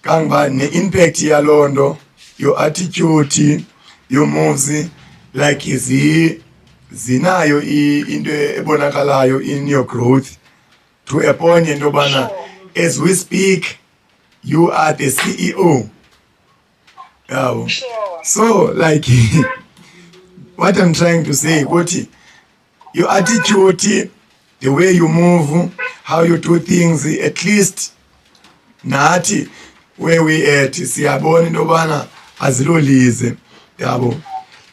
kangiba ne-impact yalonto, your attitude, your moves, like zinayo into ebonakalayo in your growth to a point into bana as we speak you are the CEO. Yeah. So like what I'm trying to say, Koti, your attitude, the way you move, how you do things, at least nathi where we at siyabona into bana azilolize yabo.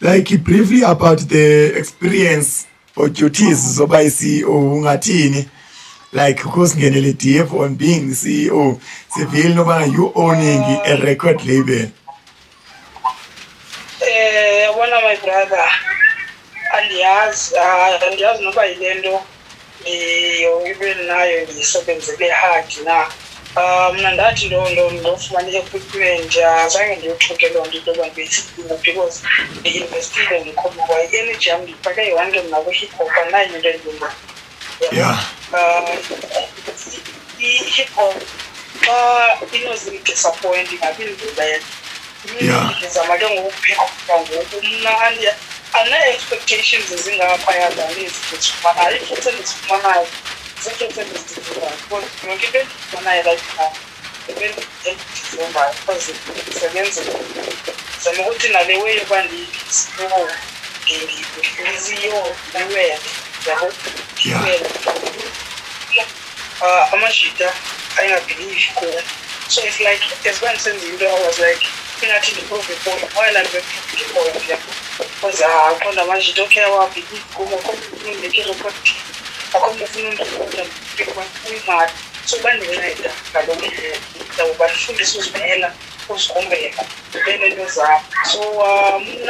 Like briefly about the experience or duties zoba i-CEO ungathini, like because ngenele DF on being the CEO sivile nobana you owning a record label. Yabona my brother, andiyazi noba yile nto ibe nayo ndiyisebenzele hard na. Mna ndathi ndofumana i-equipment azange ndiyoxuke loo nto into yoba ndibeyisidinga because ndiinvestile ndikhona kwa i-energy yam ndiyifake yonke mna kwi-hip hop anayo into endilunga. Yeah. I-hip hop xa inozidisappoint ingabindibele. Yeah. Ndizama ke ngokupheka ngoku mna ane-expectations ezingaphaya zanezi ndizifumanayo. Iifruits endizifumanayo ziifruits endizidingayo because yonke into endizifumanayo right now endizidingayo because ndisebenzile. Ndizama ukuthi nale way yoba ndiyisiyo iwele yabo iwele amajita ayingabhilivi kuwo. So it's like as when senze into I was like ingathi ndiprove point while I'm prove point yabo because aqonda amajita okay awabhilivi kuwo akho ufuna undeke record akho ufuna undikhoda imali. So bandinceda ngalo ndlela ndawuba ndifundisa uzimela uzikhombela ube nento zakho. So mna